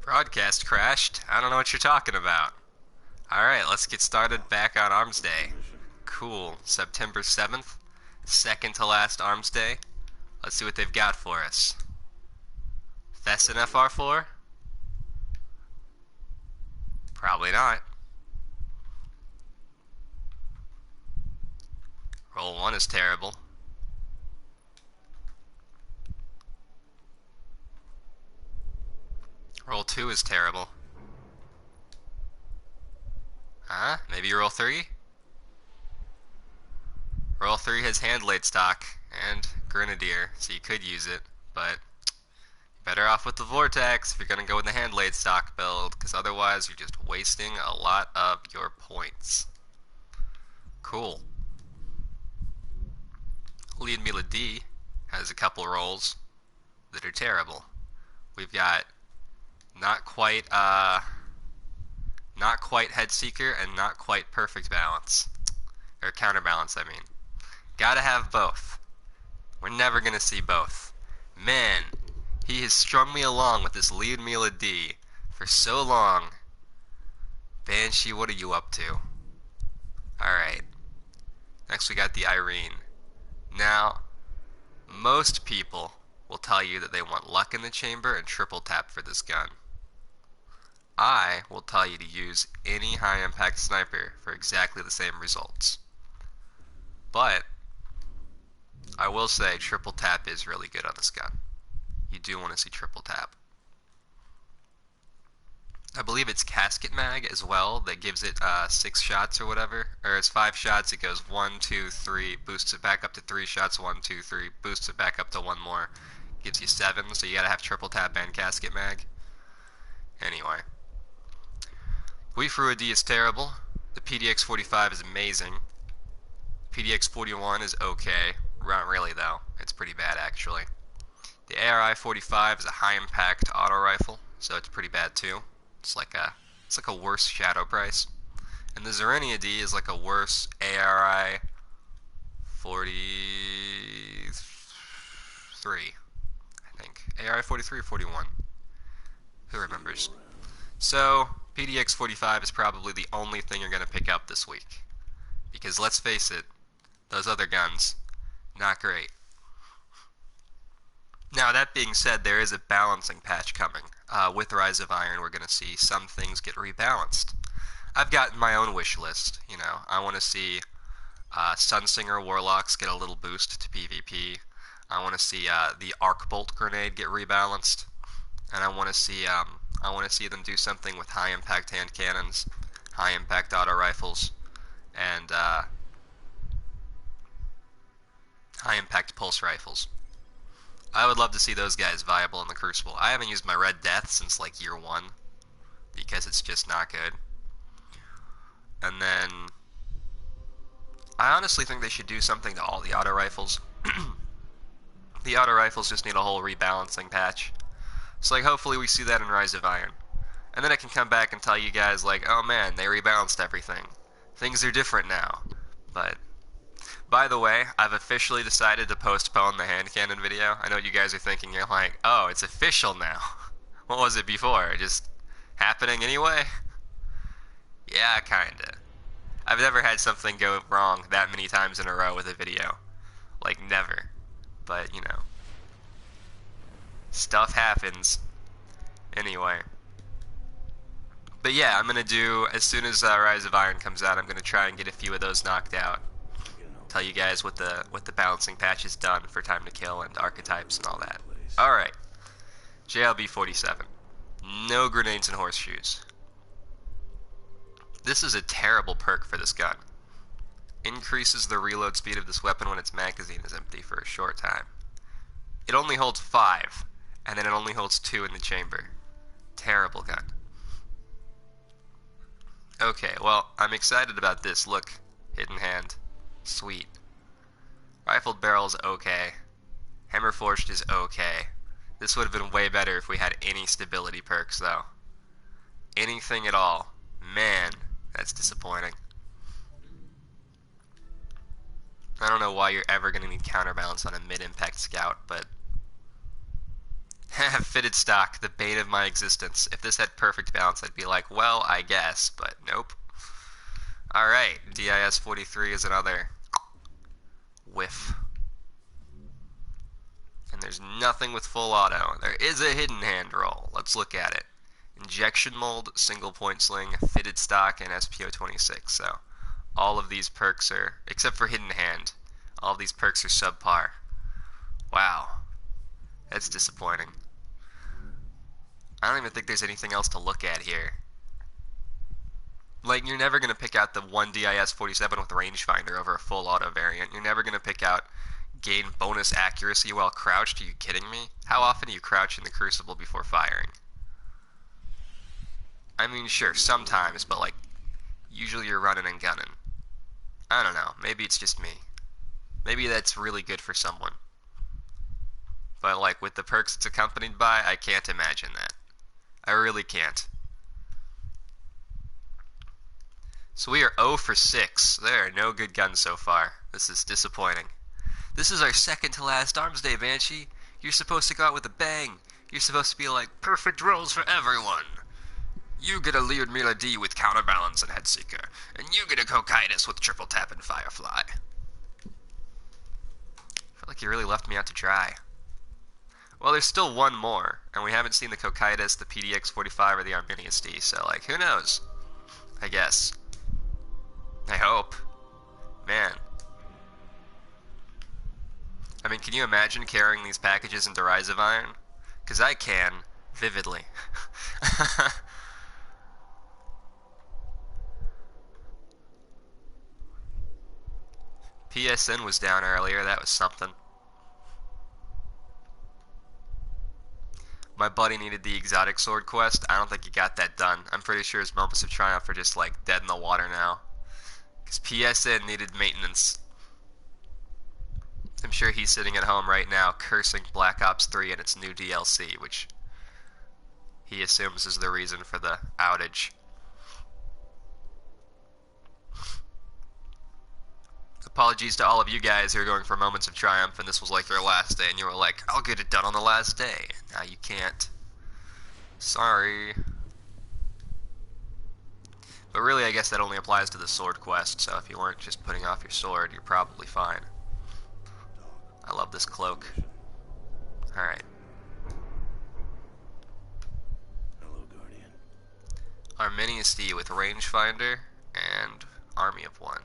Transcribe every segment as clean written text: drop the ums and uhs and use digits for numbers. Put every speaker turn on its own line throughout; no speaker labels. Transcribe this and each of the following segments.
Broadcast crashed. I don't know what you're talking about. Alright, let's get started back on Armsday. Cool. September 7th, second to last Armsday. Let's see what they've got for us. Thess and FR4? Probably not. Roll 1 is terrible. Roll 2 is terrible. Huh? Maybe roll 3? Roll 3 has hand-laid stock and Grenadier, so you could use it, but you're better off with the Vortex if you're going to go with the hand-laid stock build, because otherwise you're just wasting a lot of your points. Cool. Arminius D has a couple rolls that are terrible. We've got not quite Headseeker and not quite Perfect Balance. Or Counterbalance, I mean. Gotta have both. We're never gonna see both. Man, he has strung me along with this Arminius D for so long. Banshee, what are you up to? Alright. Next we got the Irene. Now, most people will tell you that they want luck in the chamber and triple tap for this gun. I will tell you to use any high impact sniper for exactly the same results. But I will say triple tap is really good on this gun. You do want to see triple tap. I believe it's casket mag as well that gives it 6 shots or whatever. Or it's 5 shots, it goes 1, 2, 3, boosts it back up to 3 shots, 1, 2, 3, boosts it back up to 1 more. Gives you 7, so you gotta have triple tap and casket mag. Anyway. Arminius D is terrible. The PDX-45 is amazing. PDX-41 is okay. Not really though. It's pretty bad actually. The ARI-45 is a high impact auto rifle, so it's pretty bad too. It's like a worse shadow price. And the Arminius D is like a worse ARI 43, I think. ARI 43 or 41. Who remembers? So, PDX 45 is probably the only thing you're going to pick up this week. Because let's face it, those other guns, not great. Now, that being said, there is a balancing patch coming. With Rise of Iron, we're going to see some things get rebalanced. I've got my own wish list, you know. I want to see Sunsinger Warlocks get a little boost to PvP. I want to see the Arc Bolt grenade get rebalanced. And I want to see them do something with high impact hand cannons, high impact auto rifles, and high impact pulse rifles. I would love to see those guys viable in the Crucible. I haven't used my Red Death since like year 1 because it's just not good. And then I honestly think they should do something to all the auto rifles. The auto rifles just need a whole rebalancing patch. So like hopefully we see that in Rise of Iron. And then I can come back and tell you guys like, oh man, they rebalanced everything. Things are different now. But by the way, I've officially decided to postpone the Handcannon video. I know what you guys are thinking. You're like, oh, it's official now. What was it before? Just happening anyway? Yeah, kinda. I've never had something go wrong that many times in a row with a video. Like, never. But, you know. Stuff happens. Anyway. But yeah, I'm gonna do, as soon as Rise of Iron comes out, I'm gonna try and get a few of those knocked out. Tell you guys what the balancing patch is done for time to kill and archetypes and all that. Alright. JLB 47. No grenades and horseshoes. This is a terrible perk for this gun. Increases the reload speed of this weapon when its magazine is empty for a short time. It only holds 5, and then it only holds 2 in the chamber. Terrible gun. Okay, well, I'm excited about this. Look, hidden hand. Sweet. Rifled barrel's okay. Hammer forged is okay. This would have been way better if we had any stability perks, though. Anything at all. Man, that's disappointing. I don't know why you're ever going to need counterbalance on a mid-impact scout, but Fitted stock, the bane of my existence. If this had perfect balance, I'd be like, well, I guess, but nope. Alright, DIS 43 is another whiff. And there's nothing with full auto. There is a hidden hand roll. Let's look at it. Injection mold, single point sling, fitted stock, and SPO 26. So all of these perks are, except for hidden hand, all of these perks are subpar. Wow. That's disappointing. I don't even think there's anything else to look at here. Like, you're never going to pick out the one DIS 47 with rangefinder over a full auto variant. You're never going to pick out gain bonus accuracy while crouched. Are you kidding me? How often do you crouch in the Crucible before firing? I mean, sure, sometimes, but like, usually you're running and gunning. I don't know, maybe it's just me. Maybe that's really good for someone. But like, with the perks it's accompanied by, I can't imagine that. I really can't. So we are 0 for 6. There are no good guns so far. This is disappointing. This is our second to last Armsday, Banshee. You're supposed to go out with a bang. You're supposed to be like, perfect rolls for everyone. You get a Leard Mila D with Counterbalance and Headseeker, and you get a Cocytus with Triple Tap and Firefly. I feel like you really left me out to dry. Well, there's still one more, and we haven't seen the Cocytus, the PDX-45, or the Arminius D, so, like, who knows? I guess. I hope. Man. I mean, can you imagine carrying these packages in Derisive Iron? Because I can, vividly. PSN was down earlier, that was something. My buddy needed the exotic sword quest. I don't think he got that done. I'm pretty sure his Moments of Triumph are just like dead in the water now. Because PSN needed maintenance. I'm sure he's sitting at home right now cursing Black Ops 3 and its new DLC, which he assumes is the reason for the outage. Apologies to all of you guys who are going for Moments of Triumph and this was like your last day and you were like, I'll get it done on the last day. Now you can't. Sorry. But really, I guess that only applies to the sword quest, so if you weren't just putting off your sword, you're probably fine. I love this cloak. Alright.
Hello, Guardian.
Arminius D with rangefinder and Army of One.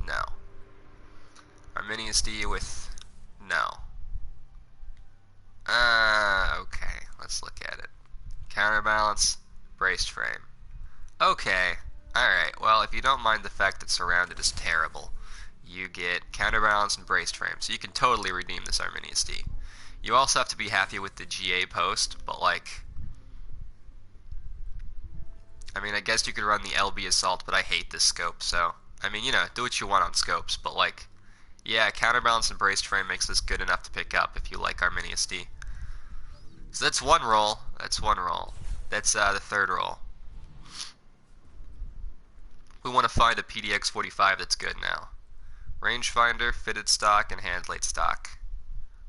No. Arminius D with no. Okay. Let's look at it. Counterbalance, braced frame. Okay. Alright, well, if you don't mind the fact that Surrounded is terrible, you get counterbalance and braced frame, so you can totally redeem this Arminius D. You also have to be happy with the GA post, but like, I mean, I guess you could run the LB Assault, but I hate this scope, so, I mean, you know, do what you want on scopes, but like, yeah, counterbalance and braced frame makes this good enough to pick up if you like Arminius D. So that's one roll. That's one roll. That's the third roll. We want to find a PDX-45 that's good now. Rangefinder, fitted stock, and handlate stock.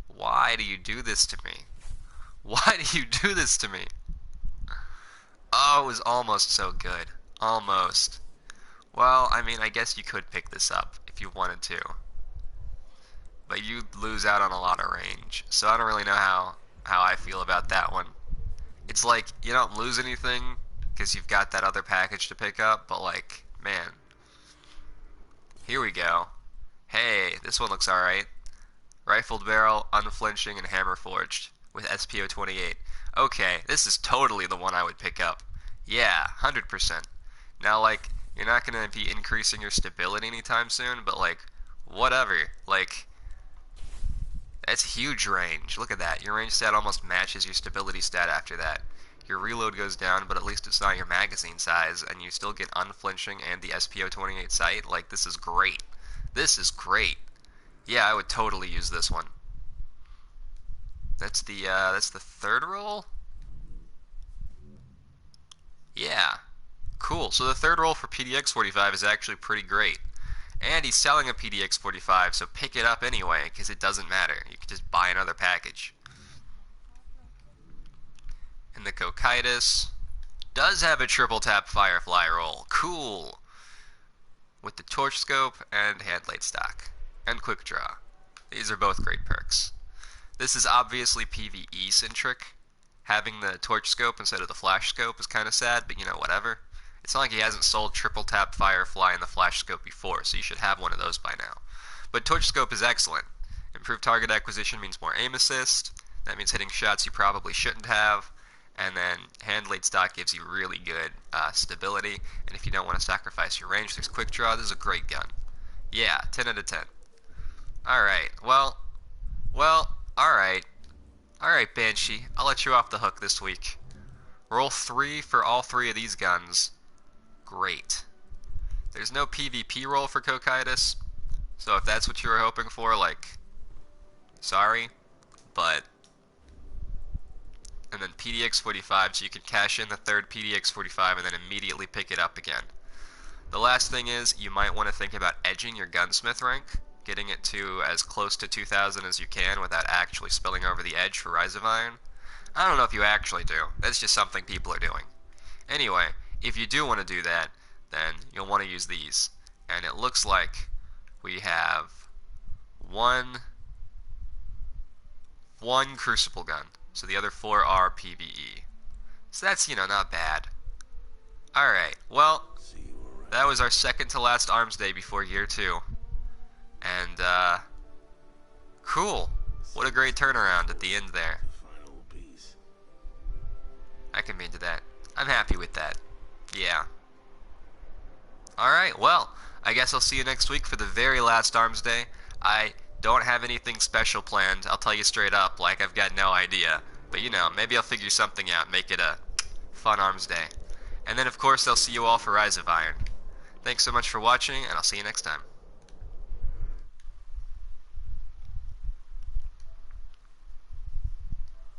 Why do you do this to me? Why do you do this to me? Oh, it was almost so good. Almost. Well, I mean, I guess you could pick this up if you wanted to. But you'd lose out on a lot of range. So I don't really know how I feel about that one. It's like, you don't lose anything because you've got that other package to pick up, but like, man. Here we go. Hey, this one looks alright. Rifled barrel, unflinching, and hammer forged with SPO 28. Okay, this is totally the one I would pick up. Yeah, 100%. Now, like, you're not going to be increasing your stability anytime soon, but like, whatever. Like, that's huge range. Look at that. Your range stat almost matches your stability stat after that. Your reload goes down, but at least it's not your magazine size, and you still get unflinching and the SPO 28 sight. Like, this is great. This is great. Yeah, I would totally use this one. That's the third roll? Yeah. Cool. So the third roll for PDX-45 is actually pretty great. And he's selling a PDX-45, so pick it up anyway, because it doesn't matter. You can just buy another package. And the Cocytus does have a triple tap Firefly roll. Cool. With the torch scope and hand laid stock. And quick draw. These are both great perks. This is obviously PvE centric. Having the torch scope instead of the flash scope is kind of sad, but you know, whatever. It's not like he hasn't sold triple tap Firefly and the flash scope before, so you should have one of those by now. But torch scope is excellent. Improved target acquisition means more aim assist. That means hitting shots you probably shouldn't have. And then hand laid stock gives you really good stability. And if you don't want to sacrifice your range, there's quick draw. This is a great gun. Yeah, 10 out of 10. Alright, well, alright. Alright, Banshee, I'll let you off the hook this week. Roll 3 for all 3 of these guns. Great. There's no PvP roll for Cocytus, so if that's what you were hoping for, like, sorry, but... And then PDX-45, so you can cash in the third PDX-45 and then immediately pick it up again. The last thing is, you might want to think about edging your gunsmith rank, getting it to as close to 2,000 as you can without actually spilling over the edge for Rise of Iron. I don't know if you actually do. That's just something people are doing. Anyway, if you do want to do that, then you'll want to use these. And it looks like we have one Crucible gun. So the other 4 are PvE. So that's, you know, not bad. Alright, well, that was our second to last Armsday before Year 2. And, cool. What a great turnaround at the end there. I can be into that. I'm happy with that. Yeah. Alright, well, I guess I'll see you next week for the very last Armsday. I don't have anything special planned, I'll tell you straight up, like I've got no idea. But you know, maybe I'll figure something out, make it a fun Armsday. And then of course I'll see you all for Rise of Iron. Thanks so much for watching, and I'll see you next time.